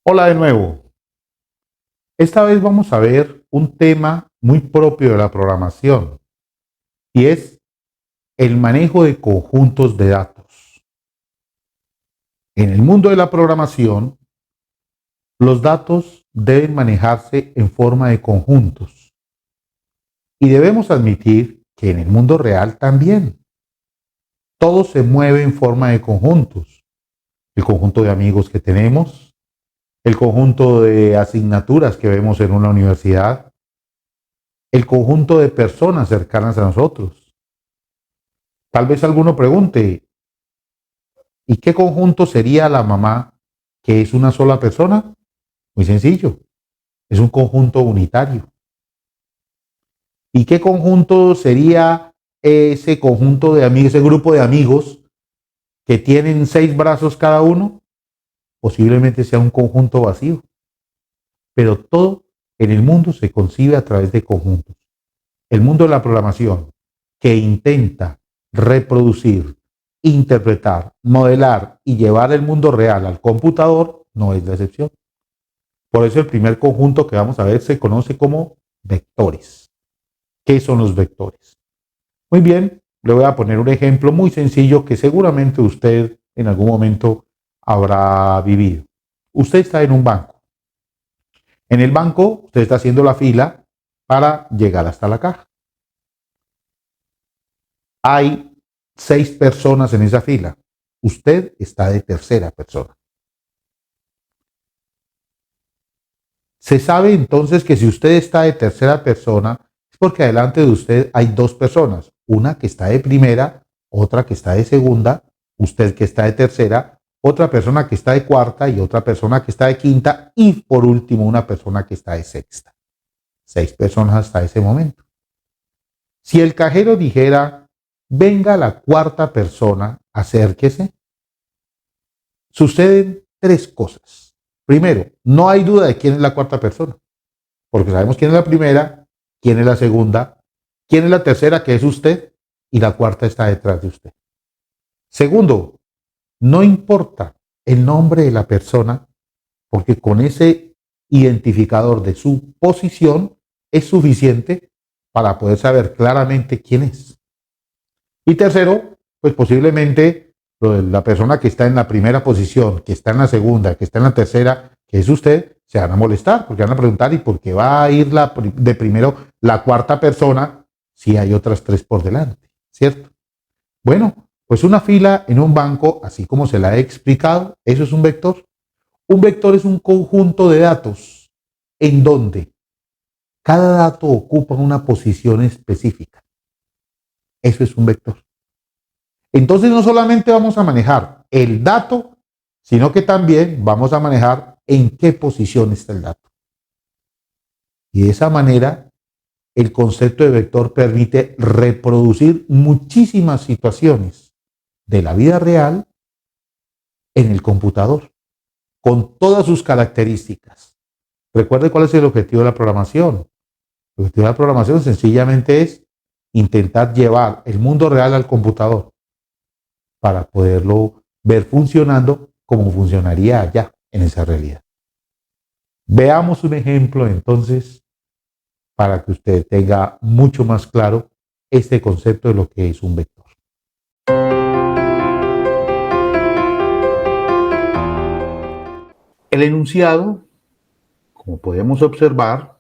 Hola de nuevo. Esta vez vamos a ver un tema muy propio de la programación y es el manejo de conjuntos de datos. En el mundo de la programación, los datos deben manejarse en forma de conjuntos y debemos admitir que en el mundo real también. Todo se mueve en forma de conjuntos. El conjunto de amigos que tenemos, el conjunto de asignaturas que vemos en una universidad, el conjunto de personas cercanas a nosotros. Tal vez alguno pregunte, ¿y qué conjunto sería la mamá que es una sola persona? Muy sencillo, es un conjunto unitario. ¿Y qué conjunto sería ese conjunto de amigos, ese grupo de amigos que tienen 6 brazos cada uno? Posiblemente sea un conjunto vacío. Pero todo en el mundo se concibe a través de conjuntos. El mundo de la programación, que intenta reproducir, interpretar, modelar y llevar el mundo real al computador, no es la excepción. Por eso el primer conjunto que vamos a ver se conoce como vectores. ¿Qué son los vectores? Muy bien, le voy a poner un ejemplo muy sencillo que seguramente usted en algún momento habrá vivido. Usted está en un banco. En el banco usted está haciendo la fila para llegar hasta la caja. Hay 6 personas en esa fila. Usted está de tercera persona. Se sabe entonces que si usted está de tercera persona es porque adelante de usted hay 2 personas. Una que está de primera, otra que está de segunda, usted que está de tercera, otra persona que está de cuarta y otra persona que está de quinta y por último una persona que está de sexta. 6 personas hasta ese momento. Si el cajero dijera, venga la cuarta persona, acérquese, suceden 3 cosas. Primero, no hay duda de quién es la cuarta persona, porque sabemos quién es la primera, quién es la segunda, quién es la tercera, que es usted, y la cuarta está detrás de usted. Segundo, no importa el nombre de la persona, porque con ese identificador de su posición es suficiente para poder saber claramente quién es. Y tercero, pues posiblemente la persona que está en la primera posición, que está en la segunda, que está en la tercera, que es usted, se van a molestar, porque van a preguntar, ¿y por qué va a ir de primero la cuarta persona si hay otras 3 por delante? ¿Cierto? Bueno, pues una fila en un banco, así como se la he explicado, eso es un vector. Un vector es un conjunto de datos en donde cada dato ocupa una posición específica. Eso es un vector. Entonces no solamente vamos a manejar el dato, sino que también vamos a manejar en qué posición está el dato. Y de esa manera, el concepto de vector permite reproducir muchísimas situaciones de la vida real en el computador, con todas sus características. Recuerde cuál es el objetivo de la programación. El objetivo de la programación sencillamente es intentar llevar el mundo real al computador para poderlo ver funcionando como funcionaría allá en esa realidad. Veamos un ejemplo entonces para que usted tenga mucho más claro este concepto de lo que es un vector. El enunciado, como podemos observar,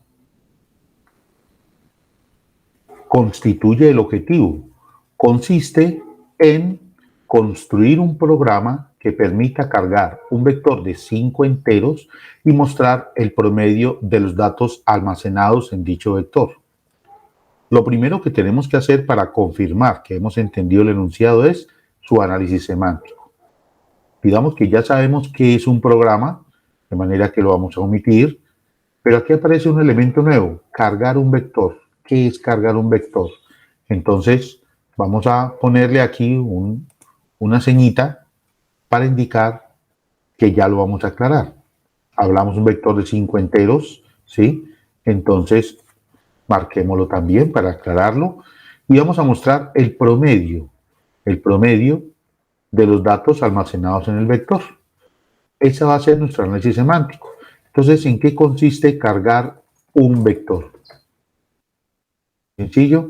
constituye el objetivo. Consiste en construir un programa que permita cargar un vector de 5 enteros y mostrar el promedio de los datos almacenados en dicho vector. Lo primero que tenemos que hacer para confirmar que hemos entendido el enunciado es su análisis semántico. Digamos que ya sabemos qué es un programa, de manera que lo vamos a omitir, pero aquí aparece un elemento nuevo, cargar un vector. ¿Qué es cargar un vector? Entonces vamos a ponerle aquí una ceñita para indicar que ya lo vamos a aclarar. Hablamos un vector de 5 enteros, ¿sí? Entonces marquémoslo también para aclararlo y vamos a mostrar el promedio de los datos almacenados en el vector. Ese va a ser nuestro análisis semántico. Entonces, ¿en qué consiste cargar un vector? Sencillo.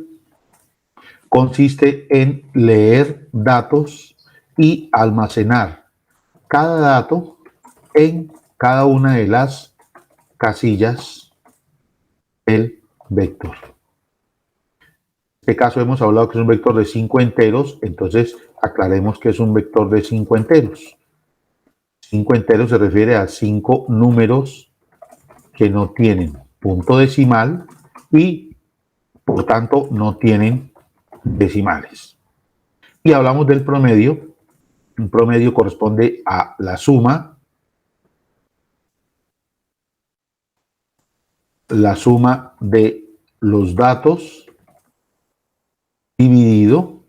Consiste en leer datos y almacenar cada dato en cada una de las casillas del vector. En este caso hemos hablado que es un vector de 5 enteros, entonces aclaremos que es un vector de 5 enteros. 5 enteros se refiere a 5 números que no tienen punto decimal y por tanto no tienen decimales. Y hablamos del promedio. Un promedio corresponde a la suma de los datos dividido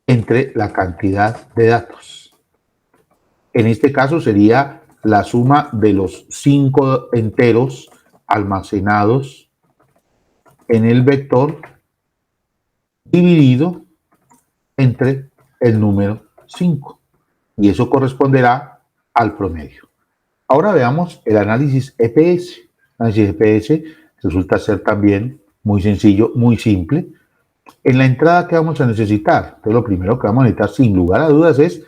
entre la cantidad de datos. En este caso sería la suma de los 5 enteros almacenados en el vector dividido entre el número 5. Y eso corresponderá al promedio. Ahora veamos el análisis EPS. El análisis EPS resulta ser también muy sencillo, muy simple. En la entrada, ¿qué vamos a necesitar? Entonces, lo primero que vamos a necesitar, sin lugar a dudas, es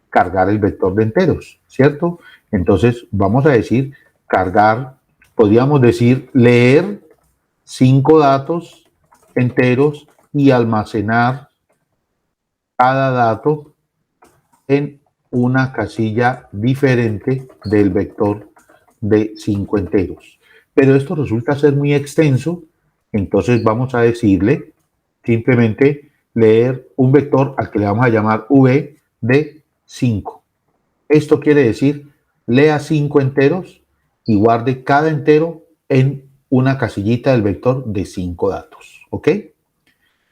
cargar el vector de enteros, ¿cierto? Entonces, vamos a decir cargar, podríamos decir leer 5 datos enteros y almacenar cada dato en una casilla diferente del vector de 5 enteros. Pero esto resulta ser muy extenso, entonces vamos a decirle simplemente leer un vector al que le vamos a llamar v de 5. Esto quiere decir, lea 5 enteros y guarde cada entero en una casillita del vector de 5 datos. ¿Ok?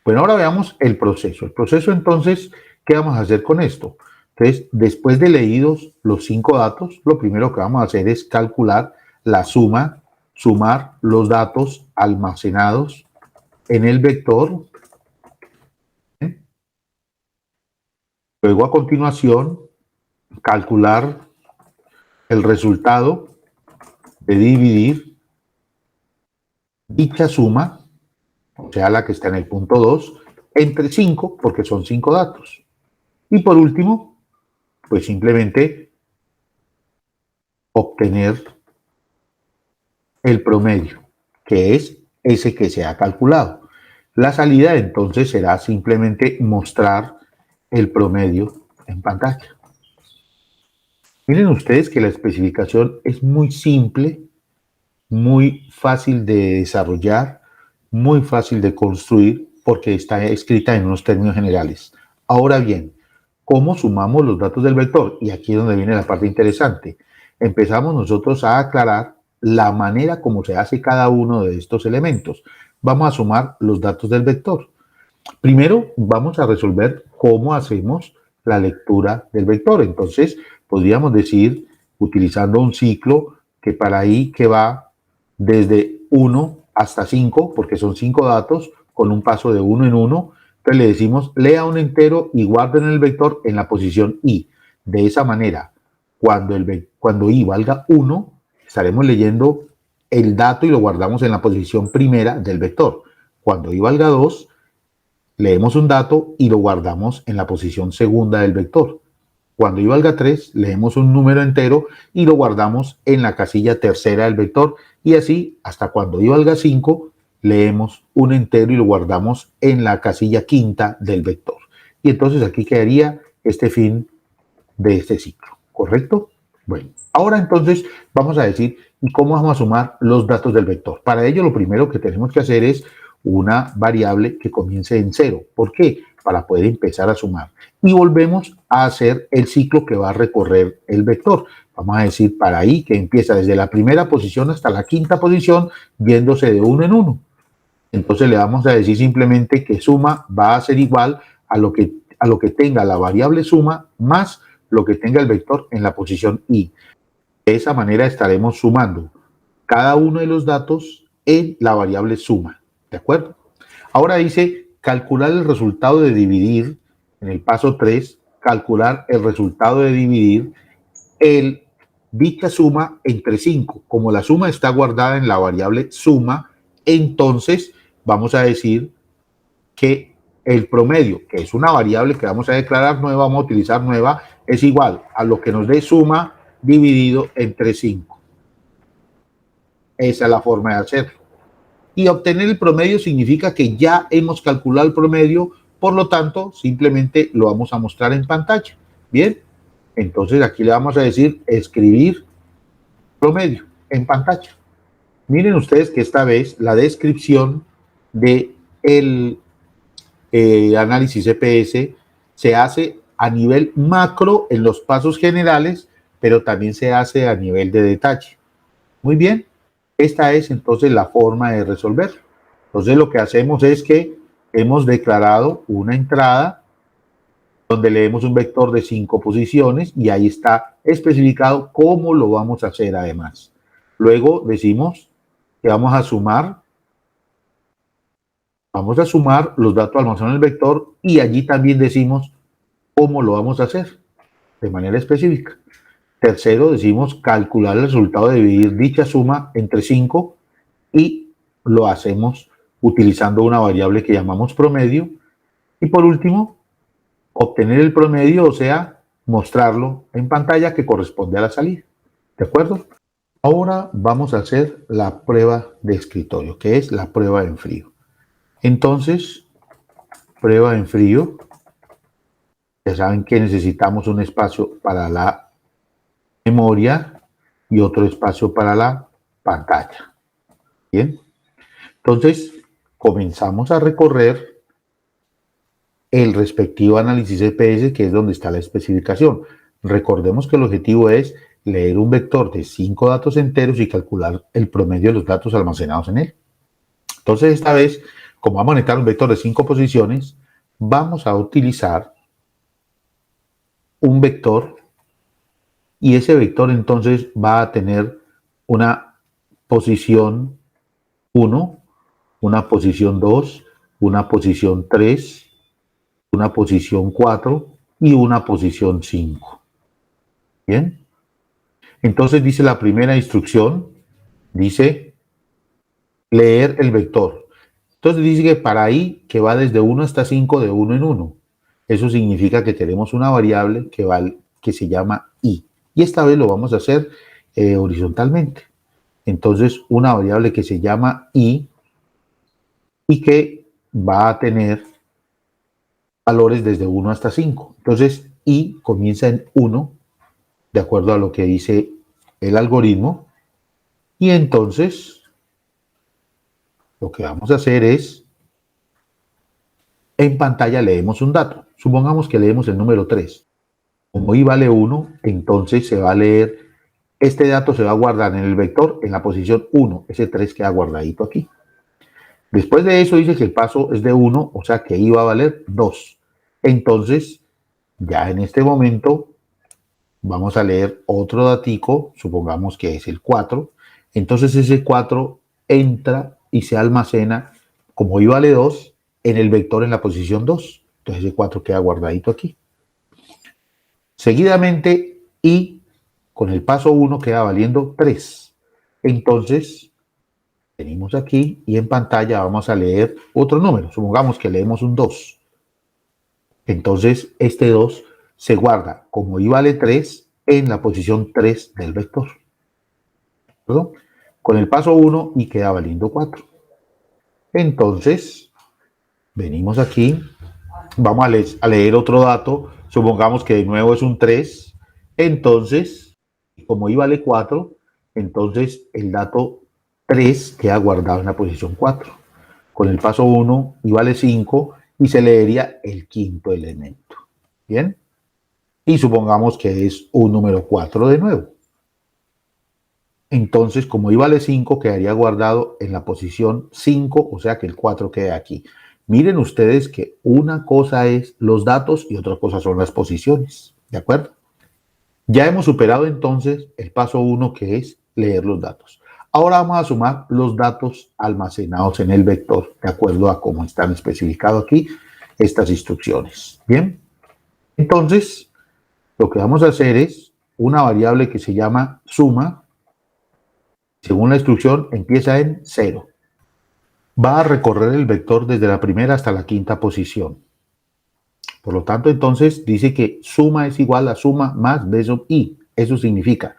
Bueno, ahora veamos el proceso. El proceso, entonces, ¿qué vamos a hacer con esto? Entonces, después de leídos los 5 datos, lo primero que vamos a hacer es calcular la suma, sumar los datos almacenados en el vector. Luego, a continuación, calcular el resultado de dividir dicha suma, o sea, la que está en el punto 2, entre 5, porque son 5 datos. Y por último, pues simplemente obtener el promedio, que es ese que se ha calculado. La salida entonces será simplemente mostrar el promedio en pantalla. Miren ustedes que la especificación es muy simple, muy fácil de desarrollar, muy fácil de construir, porque está escrita en unos términos generales. Ahora bien, ¿cómo sumamos los datos del vector? Y aquí es donde viene la parte interesante. Empezamos nosotros a aclarar la manera como se hace cada uno de estos elementos. Vamos a sumar los datos del vector. Primero vamos a resolver cómo hacemos la lectura del vector. Entonces, podríamos decir, utilizando un ciclo que para ahí que va desde 1 hasta 5, porque son 5 datos, con un paso de 1 en 1. Entonces le decimos, lea un entero y guarden el vector en la posición i. De esa manera, cuando i valga 1, estaremos leyendo el dato y lo guardamos en la posición primera del vector. Cuando i valga 2, leemos un dato y lo guardamos en la posición segunda del vector. Cuando i valga 3, leemos un número entero y lo guardamos en la casilla tercera del vector. Y así, hasta cuando i valga 5, leemos un entero y lo guardamos en la casilla quinta del vector. Y entonces aquí quedaría este fin de este ciclo, ¿correcto? Bueno, ahora entonces vamos a decir, ¿y cómo vamos a sumar los datos del vector? Para ello, lo primero que tenemos que hacer es una variable que comience en 0. ¿Por qué? Para poder empezar a sumar. Y volvemos a hacer el ciclo que va a recorrer el vector. Vamos a decir para i que empieza desde la primera posición hasta la quinta posición, viéndose de 1 en 1. Entonces le vamos a decir simplemente que suma va a ser igual a lo que tenga la variable suma más lo que tenga el vector en la posición i. De esa manera estaremos sumando cada uno de los datos en la variable suma. ¿De acuerdo? Ahora dice calcular el resultado de dividir, en el paso 3, calcular el resultado de dividir el dicha suma entre 5. Como la suma está guardada en la variable suma, entonces vamos a decir que el promedio, que es una variable que vamos a declarar nueva, vamos a utilizar nueva, es igual a lo que nos dé suma dividido entre 5. Esa es la forma de hacerlo. Y obtener el promedio significa que ya hemos calculado el promedio, por lo tanto, simplemente lo vamos a mostrar en pantalla. Bien, entonces aquí le vamos a decir escribir promedio en pantalla. Miren ustedes que esta vez la descripción de el análisis EPS se hace a nivel macro en los pasos generales, pero también se hace a nivel de detalle. Muy bien, esta es entonces la forma de resolverlo. Entonces lo que hacemos es que hemos declarado una entrada donde leemos un vector de 5 posiciones y ahí está especificado cómo lo vamos a hacer además. Luego decimos que vamos a sumar los datos almacenados en el vector y allí también decimos cómo lo vamos a hacer de manera específica. Tercero, decimos calcular el resultado de dividir dicha suma entre 5 y lo hacemos utilizando una variable que llamamos promedio. Y por último, obtener el promedio, o sea, mostrarlo en pantalla que corresponde a la salida. ¿De acuerdo? Ahora vamos a hacer la prueba de escritorio, que es la prueba en frío. Entonces, prueba en frío. Ya saben que necesitamos un espacio para la memoria y otro espacio para la pantalla. Bien. Entonces, comenzamos a recorrer el respectivo análisis EPS, que es donde está la especificación. Recordemos que el objetivo es leer un vector de 5 datos enteros y calcular el promedio de los datos almacenados en él. Entonces, esta vez, como vamos a necesitar un vector de 5 posiciones, vamos a utilizar un vector y ese vector entonces va a tener una posición 1, una posición 2, una posición 3, una posición 4 y una posición 5. Bien. Entonces dice la primera instrucción, dice leer el vector. Entonces dice que para ahí que va desde 1 hasta 5 de 1 en 1. Eso significa que tenemos una variable que se llama i. Y esta vez lo vamos a hacer horizontalmente. Entonces una variable que se llama i y que va a tener valores desde 1 hasta 5. Entonces i comienza en 1, de acuerdo a lo que dice el algoritmo. Y entonces lo que vamos a hacer es, en pantalla leemos un dato. Supongamos que leemos el número 3. Como i vale 1, entonces se va a leer, este dato se va a guardar en el vector en la posición 1. Ese 3 queda guardadito aquí. Después de eso dice que el paso es de 1, o sea que i va a valer 2. Entonces, ya en este momento, vamos a leer otro datico, supongamos que es el 4. Entonces ese 4 entra y se almacena, como i vale 2, en el vector en la posición 2. Entonces ese 4 queda guardadito aquí. Seguidamente, i con el paso 1 queda valiendo 3. Entonces, venimos aquí y en pantalla vamos a leer otro número. Supongamos que leemos un 2. Entonces, este 2 se guarda como i vale 3 en la posición 3 del vector. ¿Perdón? Con el paso 1 y queda valiendo 4. Entonces, venimos aquí, vamos a leer otro dato. Supongamos que de nuevo es un 3. Entonces, como i vale 4, entonces el dato 3 queda guardado en la posición 4. Con el paso 1 i vale 5 y se leería el quinto elemento. ¿Bien? Y supongamos que es un número 4 de nuevo. Entonces, como i vale 5, quedaría guardado en la posición 5, o sea que el 4 queda aquí. Miren ustedes que una cosa es los datos y otra cosa son las posiciones. ¿De acuerdo? Ya hemos superado entonces el paso 1, que es leer los datos. Ahora vamos a sumar los datos almacenados en el vector, de acuerdo a cómo están especificados aquí estas instrucciones. Bien, entonces lo que vamos a hacer es una variable que se llama suma. Según la instrucción, empieza en 0. Va a recorrer el vector desde la primera hasta la quinta posición. Por lo tanto, entonces dice que suma es igual a suma más b sub i. Eso significa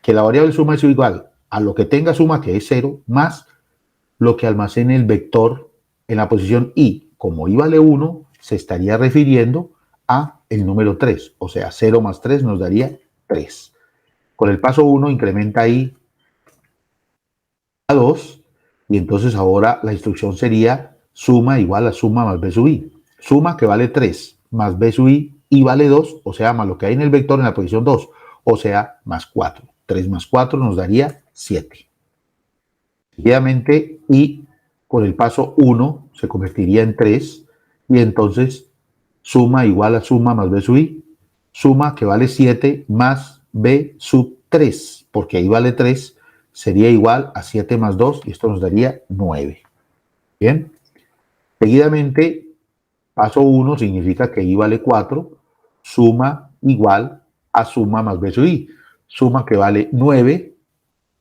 que la variable suma es igual a lo que tenga suma, que es 0, más lo que almacene el vector en la posición i. Como i vale 1, se estaría refiriendo a el número 3. O sea, 0 más 3 nos daría 3. Con el paso 1 incrementa i a 2, y entonces ahora la instrucción sería suma igual a suma más b sub i. Suma, que vale 3, más b sub i vale 2, o sea, más lo que hay en el vector en la posición 2, o sea, más 4. 3 más 4 nos daría 7. Seguidamente, i con el paso 1 se convertiría en 3, y entonces suma igual a suma más b sub i. Suma, que vale 7, más b sub 3, porque ahí vale 3, sería igual a 7 más 2, y esto nos daría 9. Bien. Seguidamente, paso 1 significa que i vale 4, suma igual a suma más b sub i. Suma, que vale 9,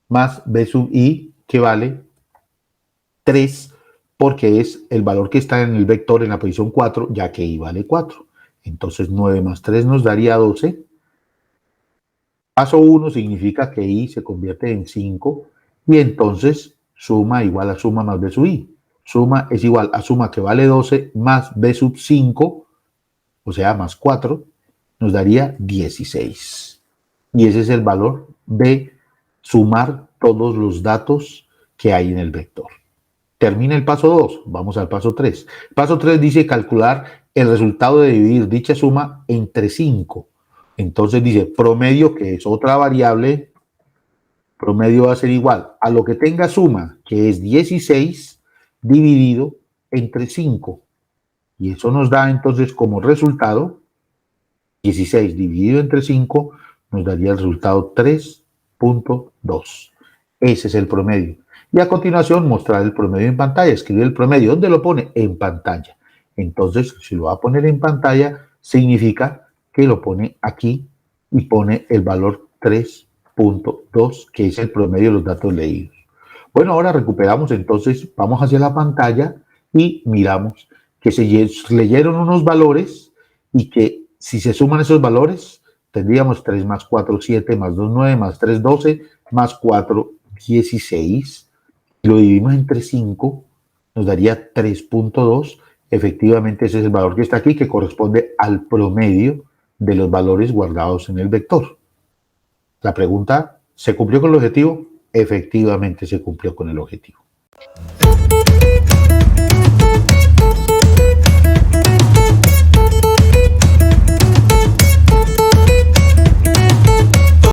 más b sub i, que vale 3, porque es el valor que está en el vector en la posición 4, ya que i vale 4. Entonces 9 más 3 nos daría 12. Paso 1 significa que i se convierte en 5, y entonces suma igual a suma más b sub i. Suma es igual a suma, que vale 12, más b sub 5, o sea, más 4, nos daría 16. Y ese es el valor de sumar todos los datos que hay en el vector. Termina el paso 2, vamos al paso 3. Paso 3 dice calcular el resultado de dividir dicha suma entre 5. Entonces dice promedio, que es otra variable, promedio va a ser igual a lo que tenga suma, que es 16, dividido entre 5. Y eso nos da entonces como resultado, 16 dividido entre 5, nos daría el resultado 3.2. Ese es el promedio. Y a continuación mostrar el promedio en pantalla. Escribir el promedio. ¿Dónde lo pone? En pantalla. Entonces, si lo va a poner en pantalla, significa que lo pone aquí y pone el valor 3.2, que es el promedio de los datos leídos. Bueno, ahora recuperamos, entonces vamos hacia la pantalla y miramos que se leyeron unos valores, y que si se suman esos valores, tendríamos 3 más 4, 7, más 2, 9, más 3, 12, más 4, 16. Lo dividimos entre 5, nos daría 3.2. Efectivamente, ese es el valor que está aquí, que corresponde al promedio de los valores guardados en el vector. La pregunta, ¿se cumplió con el objetivo? Efectivamente se cumplió con el objetivo.